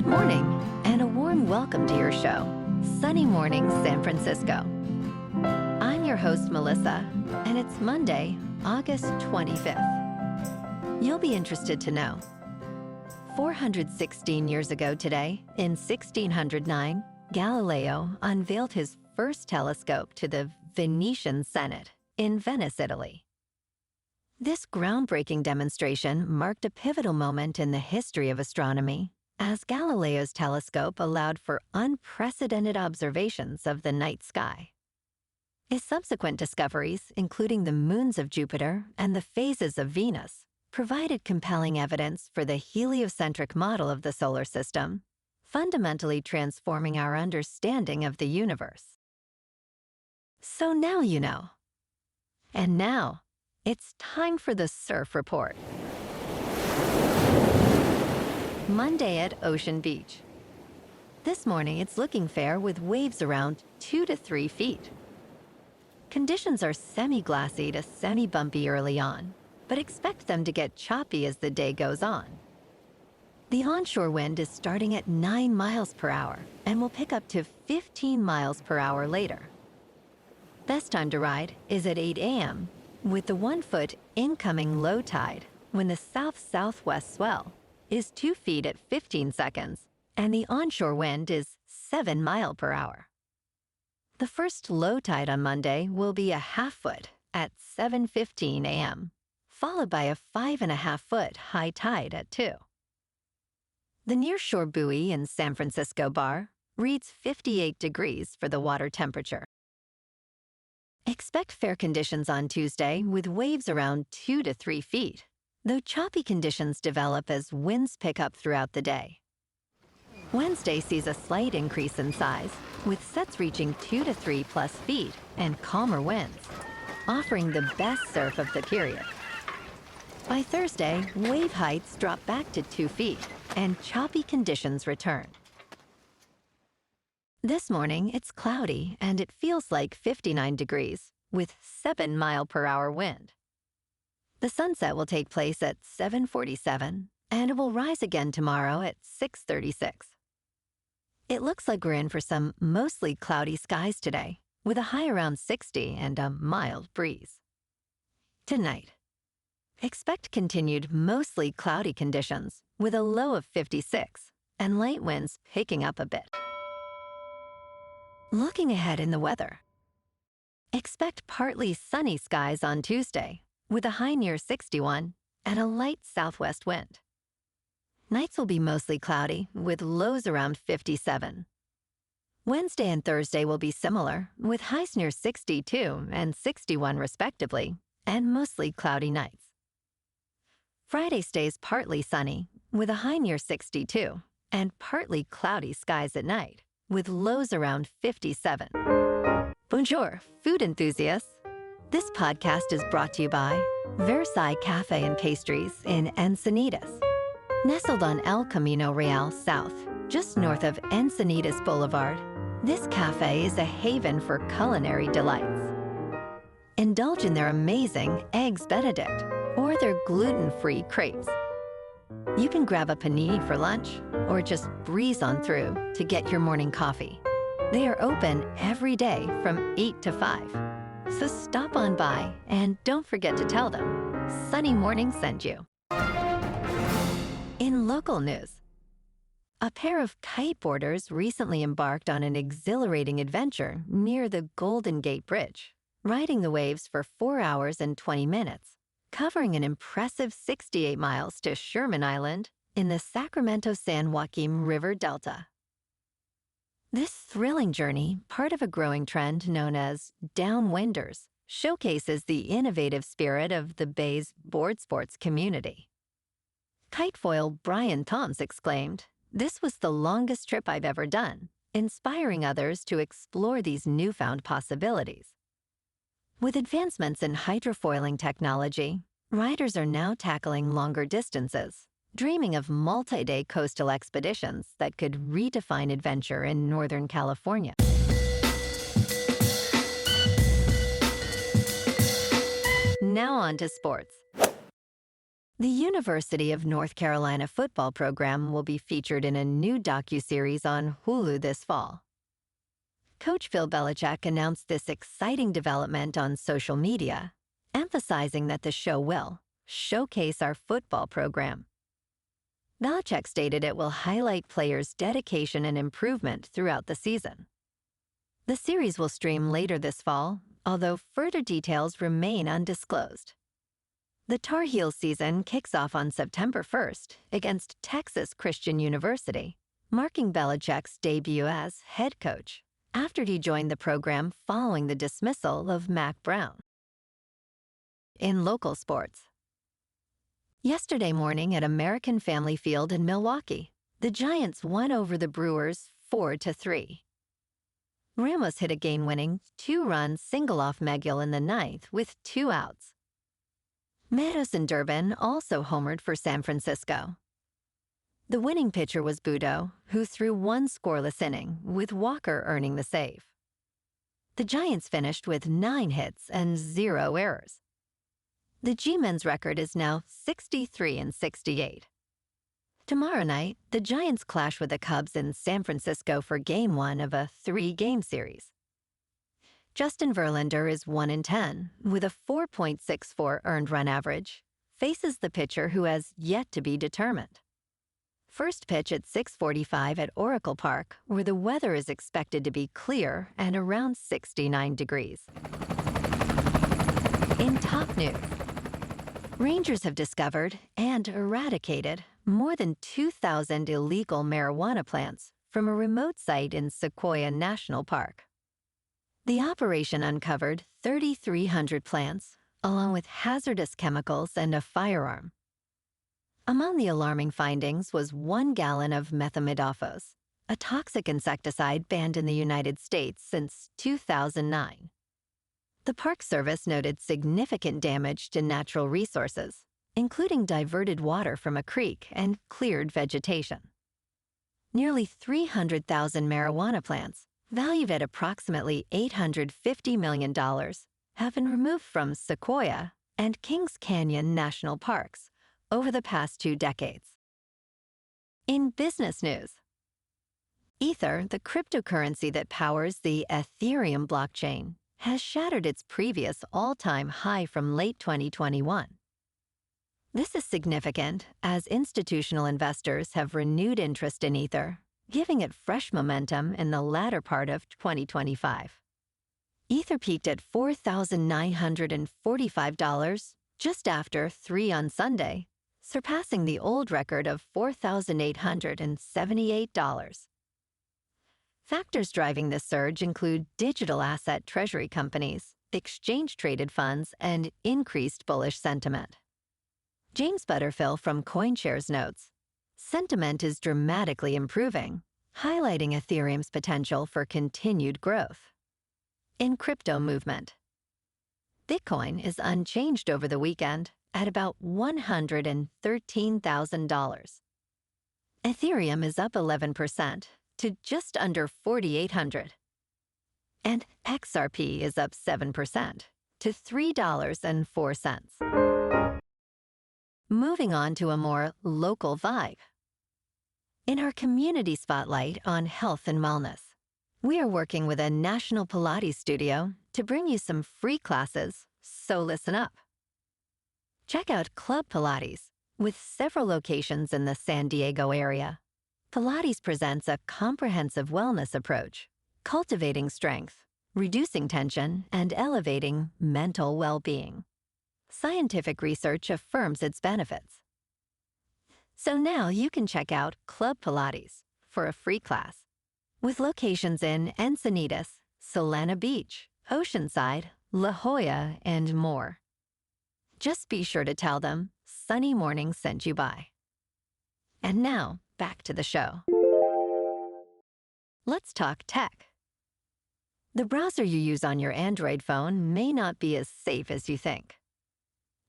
Good morning, and a warm welcome to your show, Sunny Mornings San Francisco. I'm your host, Melissa, and it's Monday, August 25th. You'll be interested to know. 416 years ago today, in 1609, Galileo unveiled his first telescope to the Venetian Senate in Venice, Italy. This groundbreaking demonstration marked a pivotal moment in the history of astronomy, as Galileo's telescope allowed for unprecedented observations of the night sky. His subsequent discoveries, including the moons of Jupiter and the phases of Venus, provided compelling evidence for the heliocentric model of the solar system, fundamentally transforming our understanding of the universe. So now you know. And now, it's time for the Surf Report. Monday at Ocean Beach. This morning, it's looking fair with waves around 2 to 3 feet. Conditions are semi-glassy to semi-bumpy early on, but expect them to get choppy as the day goes on. The onshore wind is starting at 9 miles per hour and will pick up to 15 miles per hour later. Best time to ride is at 8 a.m. with the 1-foot incoming low tide when the south-southwest swell is 2 feet at 15 seconds and the onshore wind is 7 miles per hour. The first low tide on Monday will be a 1/2 foot at 7:15 a.m., followed by a 5.5-foot high tide at 2. The nearshore buoy in San Francisco Bar reads 58 degrees for the water temperature. Expect fair conditions on Tuesday with waves around 2 to 3 feet, though choppy conditions develop as winds pick up throughout the day. Wednesday sees a slight increase in size, with sets reaching 2 to 3 plus feet and calmer winds, offering the best surf of the period. By Thursday, wave heights drop back to 2 feet, and choppy conditions return. This morning, it's cloudy, and it feels like 59 degrees, with 7 mile per hour wind. The sunset will take place at 7:47, and it will rise again tomorrow at 6:36. It looks like we're in for some mostly cloudy skies today, with a high around 60 and a mild breeze. Tonight, expect continued mostly cloudy conditions, with a low of 56 and light winds picking up a bit. Looking ahead in the weather, expect partly sunny skies on Tuesday, with a high near 61 and a light southwest wind. Nights will be mostly cloudy, with lows around 57. Wednesday and Thursday will be similar, with highs near 62 and 61 respectively, and mostly cloudy nights. Friday stays partly sunny, with a high near 62, and partly cloudy skies at night, with lows around 57. Bonjour, food enthusiasts. This podcast is brought to you by Versailles Cafe and Pastries in Encinitas. Nestled on El Camino Real South, just north of Encinitas Boulevard, this cafe is a haven for culinary delights. Indulge in their amazing Eggs Benedict or their gluten-free crepes. You can grab a panini for lunch or just breeze on through to get your morning coffee. They are open every day from 8 to 5. So stop on by and don't forget to tell them Sunny Morning sent you. In local news, a pair of kiteboarders recently embarked on an exhilarating adventure near the Golden Gate Bridge, riding the waves for 4 hours and 20 minutes, covering an impressive 68 miles to Sherman Island in the Sacramento-San Joaquin River Delta. This thrilling journey, part of a growing trend known as downwinders, showcases the innovative spirit of the Bay's board sports community. Kitefoil Brian Thoms exclaimed, "This was the longest trip I've ever done," inspiring others to explore these newfound possibilities. With advancements in hydrofoiling technology, riders are now tackling longer distances, dreaming of multi-day coastal expeditions that could redefine adventure in Northern California. Now on to sports. The University of North Carolina football program will be featured in a new docuseries on Hulu this fall. Coach Bill Belichick announced this exciting development on social media, emphasizing that the show will showcase our football program. Belichick stated it will highlight players' dedication and improvement throughout the season. The series will stream later this fall, although further details remain undisclosed. The Tar Heels season kicks off on September 1st against Texas Christian University, marking Belichick's debut as head coach after he joined the program following the dismissal of Mac Brown. In local sports. Yesterday morning at American Family Field in Milwaukee, the Giants won over the Brewers 4-3. Ramos hit a game-winning 2-run single-off Megill in the ninth with 2 outs. Meadows and Durbin also homered for San Francisco. The winning pitcher was Budo, who threw 1 scoreless inning, with Walker earning the save. The Giants finished with 9 hits and 0 errors. The G-men's record is now 63-68. Tomorrow night, the Giants clash with the Cubs in San Francisco for Game 1 of a 3-game series. Justin Verlander is 1-10, with a 4.64 earned run average, faces the pitcher who has yet to be determined. First pitch at 6:45 at Oracle Park, where the weather is expected to be clear and around 69 degrees. In top news, Rangers have discovered and eradicated more than 2,000 illegal marijuana plants from a remote site in Sequoia National Park. The operation uncovered 3,300 plants, along with hazardous chemicals and a firearm. Among the alarming findings was 1 gallon of methimidofos, a toxic insecticide banned in the United States since 2009. The Park Service noted significant damage to natural resources, including diverted water from a creek and cleared vegetation. Nearly 300,000 marijuana plants, valued at approximately $850 million, have been removed from Sequoia and Kings Canyon National Parks over the past 2 decades. In business news, Ether, the cryptocurrency that powers the Ethereum blockchain, has shattered its previous all-time high from late 2021. This is significant as institutional investors have renewed interest in Ether, giving it fresh momentum in the latter part of 2025. Ether peaked at $4,945 just after 3 on Sunday, surpassing the old record of $4,878. Factors driving this surge include digital asset treasury companies, exchange-traded funds, and increased bullish sentiment. James Butterfill from CoinShares notes, "Sentiment is dramatically improving, highlighting Ethereum's potential for continued growth." In crypto movement, Bitcoin is unchanged over the weekend at about $113,000. Ethereum is up 11% to just under 4,800. And XRP is up 7% to $3.04. Moving on to a more local vibe. In our community spotlight on health and wellness, we are working with a national Pilates studio to bring you some free classes, so listen up. Check out Club Pilates, with several locations in the San Diego area. Pilates presents a comprehensive wellness approach, cultivating strength, reducing tension, and elevating mental well-being. Scientific research affirms its benefits. So now you can check out Club Pilates for a free class, with locations in Encinitas, Solana Beach, Oceanside, La Jolla, and more. Just be sure to tell them Sunny Morning sent you by. And now, back to the show. Let's talk tech. The browser you use on your Android phone may not be as safe as you think.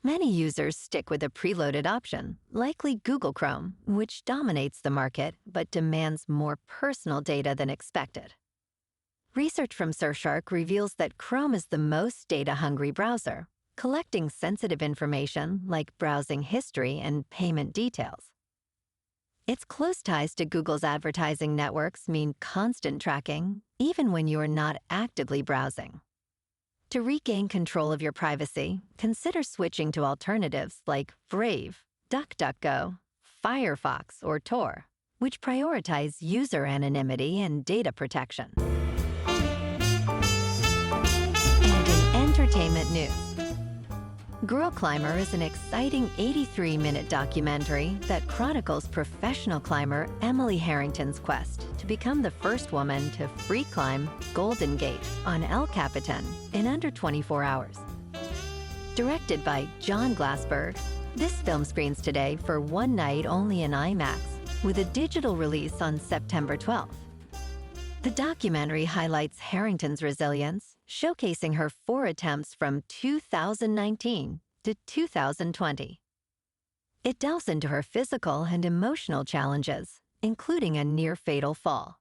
Many users stick with a preloaded option, likely Google Chrome, which dominates the market but demands more personal data than expected. Research from Surfshark reveals that Chrome is the most data-hungry browser, collecting sensitive information like browsing history and payment details. Its close ties to Google's advertising networks mean constant tracking, even when you are not actively browsing. To regain control of your privacy, consider switching to alternatives like Brave, DuckDuckGo, Firefox, or Tor, which prioritize user anonymity and data protection. And in entertainment news, Girl Climber is an exciting 83-minute documentary that chronicles professional climber Emily Harrington's quest to become the first woman to free climb Golden Gate on El Capitan in under 24 hours. Directed by John Glassberg, this film screens today for one night only in IMAX, with a digital release on September 12th. The documentary highlights Harrington's resilience, showcasing her 4 attempts from 2019 to 2020. It delves into her physical and emotional challenges, including a near-fatal fall.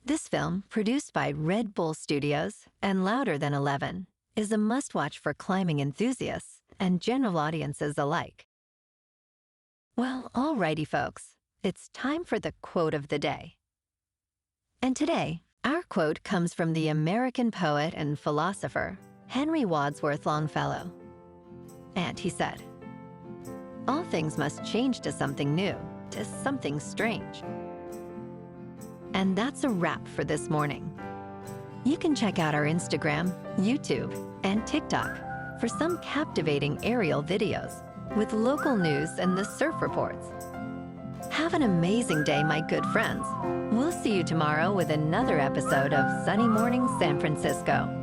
This film, produced by Red Bull Studios and Louder Than 11, is a must-watch for climbing enthusiasts and general audiences alike. Well, alrighty folks, it's time for the quote of the day. And today, our quote comes from the American poet and philosopher, Henry Wadsworth Longfellow. And he said, "All things must change to something new, to something strange." And that's a wrap for this morning. You can check out our Instagram, YouTube, and TikTok for some captivating aerial videos with local news and the surf reports. Have an amazing day, my good friends. We'll see you tomorrow with another episode of Sunny Morning San Francisco.